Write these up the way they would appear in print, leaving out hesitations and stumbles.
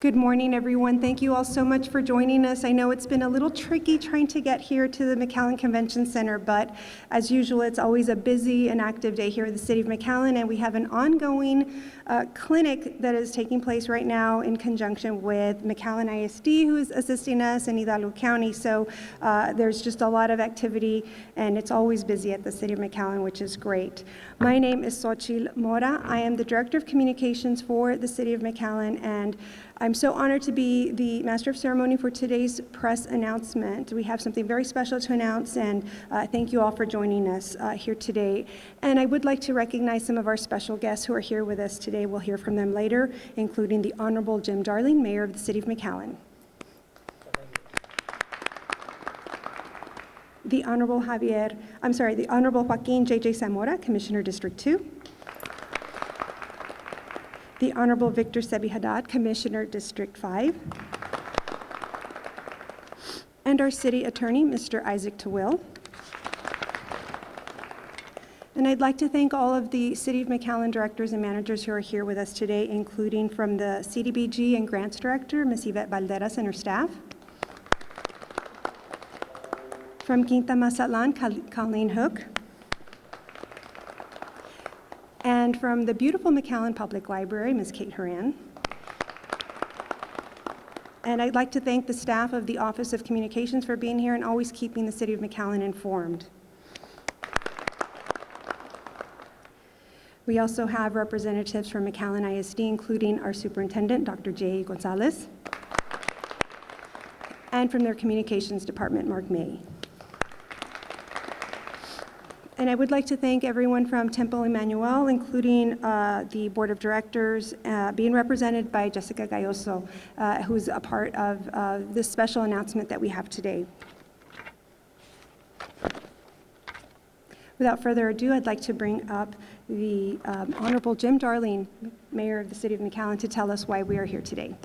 Good morning, everyone. Thank you all so much for joining us. I know it's been a little tricky trying to get here to the McAllen Convention Center, but as usual, it's always a busy and active day here in the city of McAllen, and we have an ongoing clinic that is taking place right now in conjunction with McAllen ISD, who is assisting us in Hidalgo County. So there's just a lot of activity, and it's always busy at the city of McAllen, which is great. My name is Xochitl Mora. I am the Director of Communications for the city of McAllen, and I'm so honored to be the Master of Ceremony for today's press announcement. We have something very special to announce, and thank you all for joining us here today. And I would like to recognize some of our special guests who are here with us today. We'll hear from them later, including the Honorable Jim Darling, Mayor of the City of McAllen. The Honorable Joaquin J.J. Zamora, Commissioner District 2. The Honorable Victor Sebi Haddad, Commissioner District 5. And our City Attorney, Mr. Isaac Tawil. And I'd like to thank all of the City of McAllen directors and managers who are here with us today, including from the CDBG and Grants Director, Ms. Yvette Valderas and her staff. From Quinta Mazatlan, Colleen Hook. And from the beautiful McAllen Public Library, Ms. Kate Horan. And I'd like to thank the staff of the Office of Communications for being here and always keeping the City of McAllen informed. We also have representatives from McAllen ISD, including our Superintendent, Dr. J. Gonzalez, and from their Communications Department, Mark May. And I would like to thank everyone from Temple Emanuel, including the Board of Directors, being represented by Jessica Galloso, who's a part of this special announcement that we have today. Without further ado, I'd like to bring up the Honorable Jim Darling, Mayor of the City of McAllen, to tell us why we are here today.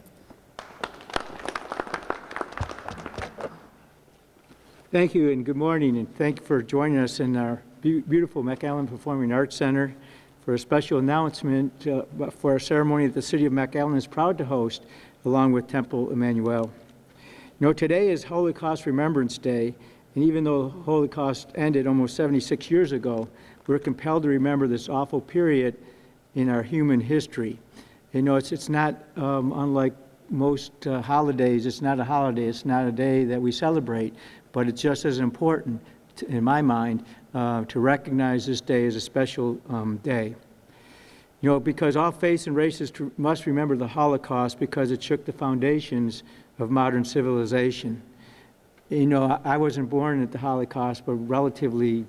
Thank you, and good morning, and thank you for joining us in our beautiful McAllen Performing Arts Center for a special announcement for our ceremony that the City of McAllen is proud to host, along with Temple Emanuel. You know, today is Holocaust Remembrance Day, and even though the Holocaust ended almost 76 years ago, we're compelled to remember this awful period in our human history. You know, it's not unlike most holidays. It's not a holiday. It's not a day that we celebrate, but it's just as important, in my mind, to recognize this day as a special day. You know, because all faiths and races must remember the Holocaust because it shook the foundations of modern civilization. You know, I wasn't born at the Holocaust, but relatively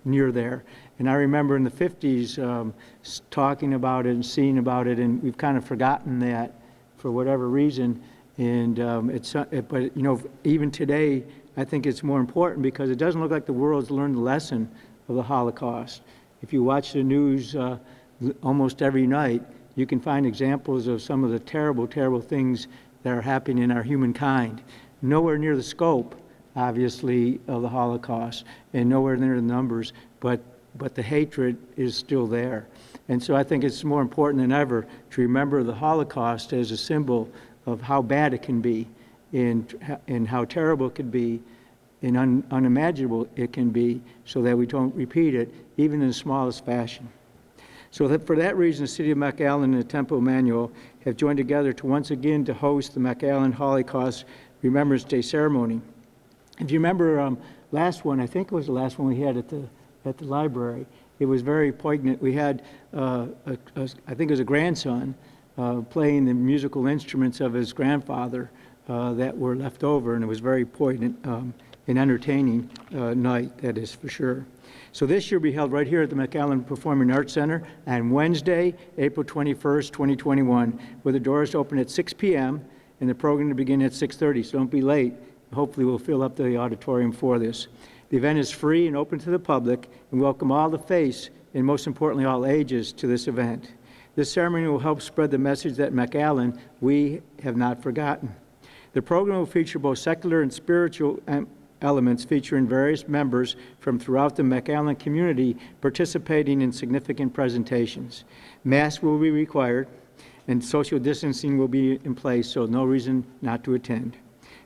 near there. And I remember in the 50s talking about it and seeing about it, and we've kind of forgotten that for whatever reason. And but you know, even today, I think it's more important because it doesn't look like the world's learned the lesson of the Holocaust. If you watch the news almost every night, you can find examples of some of the terrible, terrible things that are happening in our humankind. Nowhere near the scope, obviously, of the Holocaust, and nowhere near the numbers, but the hatred is still there. And so I think it's more important than ever to remember the Holocaust as a symbol of how bad it can be, and how terrible it could be, and unimaginable it can be, so that we don't repeat it, even in the smallest fashion. So for that reason, the City of McAllen and the Temple Emanuel have joined together to once again to host the McAllen Holocaust Remembrance Day ceremony. If you remember last one, I think it was the last one we had at the library, it was very poignant. We had, I think it was a grandson, playing the musical instruments of his grandfather that were left over, and it was very poignant and entertaining night, that is for sure. So this year will be held right here at the McAllen Performing Arts Center on Wednesday, April 21st, 2021, with the doors open at 6 p.m. and the program to begin at 6:30, so don't be late. Hopefully we'll fill up the auditorium for this. The event is free and open to the public, and welcome all the faiths, and most importantly all ages, to this event. This ceremony will help spread the message that McAllen, we have not forgotten. The program will feature both secular and spiritual elements featuring various members from throughout the McAllen community participating in significant presentations. Mass will be required, and social distancing will be in place, so no reason not to attend.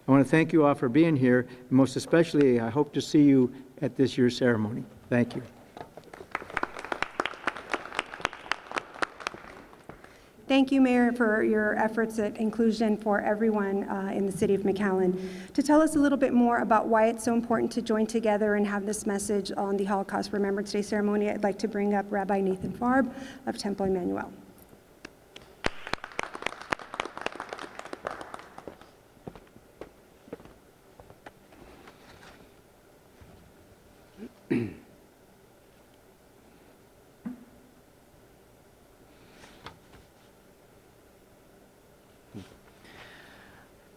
I want to thank you all for being here, and most especially, I hope to see you at this year's ceremony. Thank you. Thank you, Mayor, for your efforts at inclusion for everyone in the city of McAllen. To tell us a little bit more about why it's so important to join together and have this message on the Holocaust Remembrance Day ceremony, I'd like to bring up Rabbi Nathan Farb of Temple Emanuel.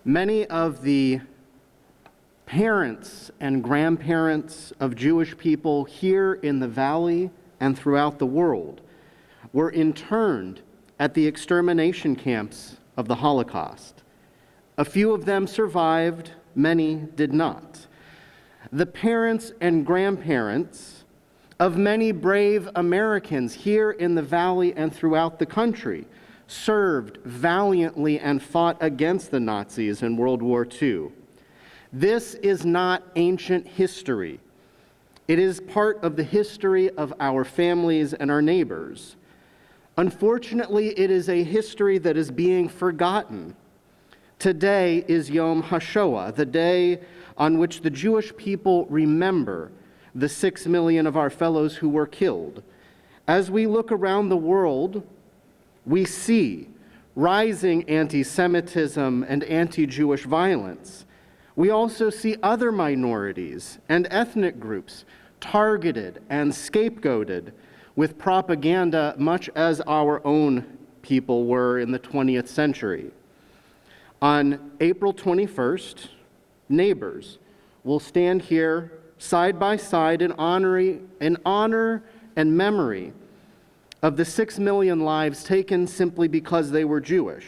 Many of the parents and grandparents of Jewish people here in the Valley and throughout the world were interned at the extermination camps of the Holocaust. A few of them survived, many did not. The parents and grandparents of many brave Americans here in the Valley and throughout the country served valiantly and fought against the Nazis in World War II. This is not ancient history. It is part of the history of our families and our neighbors. Unfortunately, it is a history that is being forgotten. Today is Yom HaShoah, the day on which the Jewish people remember the 6 million of our fellows who were killed. As we look around the world, we see rising anti-Semitism and anti-Jewish violence. We also see other minorities and ethnic groups targeted and scapegoated with propaganda, much as our own people were in the 20th century. On April 21st, neighbors will stand here side by side in honor and memory of the 6 million lives taken simply because they were Jewish.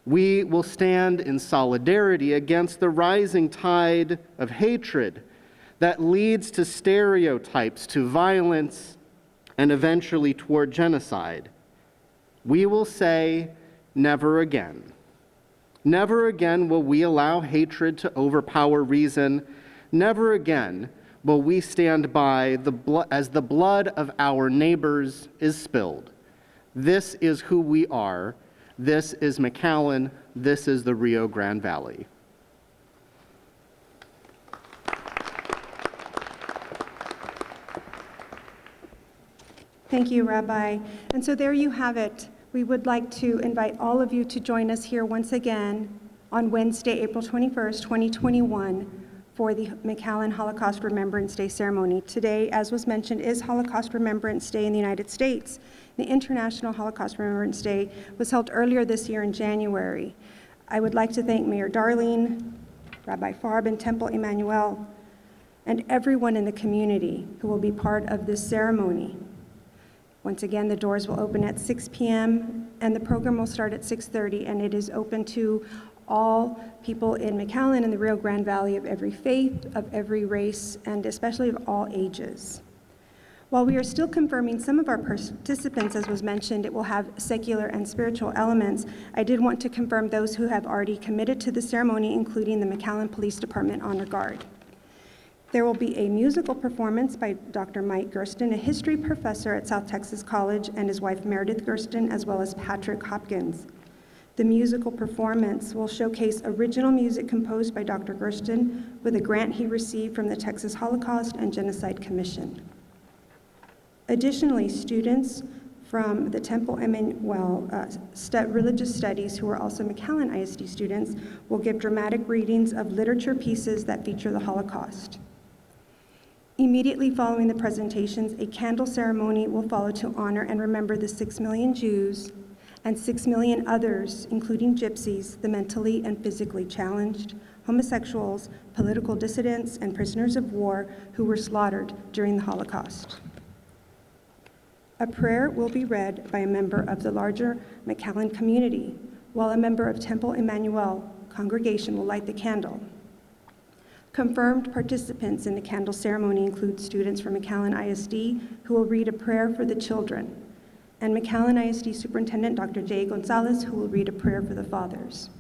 We will stand in solidarity against the rising tide of hatred that leads to stereotypes, to violence, and eventually toward genocide. We will say, never again. Never again will we allow hatred to overpower reason. Never again will we stand by as the blood of our neighbors is spilled. This is who we are. This is McAllen. This is the Rio Grande Valley. Thank you, Rabbi. And so there you have it. We would like to invite all of you to join us here once again on Wednesday, April 21st, 2021, for the McAllen Holocaust Remembrance Day ceremony. Today, as was mentioned, is Holocaust Remembrance Day in the United States. The International Holocaust Remembrance Day was held earlier this year in January. I would like to thank Mayor Darling, Rabbi Farb, and Temple Emanuel, and everyone in the community who will be part of this ceremony. Once again, the doors will open at 6 p.m. and the program will start at 6:30, and it is open to all people in McAllen and the Rio Grande Valley of every faith, of every race, and especially of all ages. While we are still confirming some of our participants, as was mentioned, it will have secular and spiritual elements. I did want to confirm those who have already committed to the ceremony, including the McAllen Police Department Honor Guard. There will be a musical performance by Dr. Mike Gersten, a history professor at South Texas College, and his wife Meredith Gersten, as well as Patrick Hopkins. The musical performance will showcase original music composed by Dr. Gersten with a grant he received from the Texas Holocaust and Genocide Commission. Additionally, students from the Temple Emanuel Religious Studies, who are also McAllen ISD students, will give dramatic readings of literature pieces that feature the Holocaust. Immediately following the presentations, a candle ceremony will follow to honor and remember the 6 million Jews and 6 million others, including gypsies, the mentally and physically challenged, homosexuals, political dissidents, and prisoners of war who were slaughtered during the Holocaust. A prayer will be read by a member of the larger McAllen community, while a member of Temple Emanuel congregation will light the candle. Confirmed participants in the candle ceremony include students from McAllen ISD who will read a prayer for the children. and McAllen ISD Superintendent Dr. Jay Gonzalez, who will read a prayer for the fathers.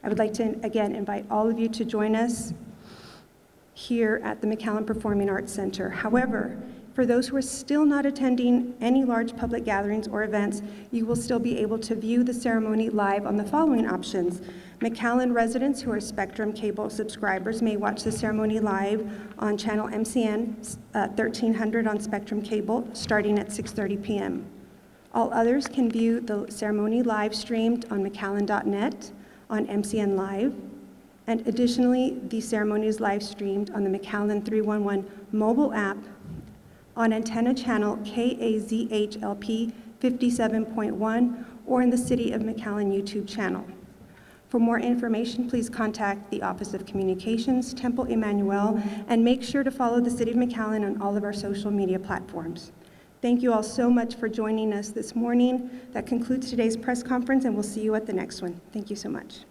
I would like to again invite all of you to join us here at the McAllen Performing Arts Center. However, for those who are still not attending any large public gatherings or events, you will still be able to view the ceremony live on the following options. McAllen residents who are Spectrum Cable subscribers may watch the ceremony live on channel MCN 1300 on Spectrum Cable starting at 6:30 p.m. All others can view the ceremony live streamed on McAllen.net on MCN Live. And additionally, the ceremony is live streamed on the McAllen 311 mobile app on antenna channel KAZHLP 57.1 or in the City of McAllen YouTube channel. For more information, please contact the Office of Communications, Temple Emanuel, and make sure to follow the City of McAllen on all of our social media platforms. Thank you all so much for joining us this morning. That concludes today's press conference, and we'll see you at the next one. Thank you so much.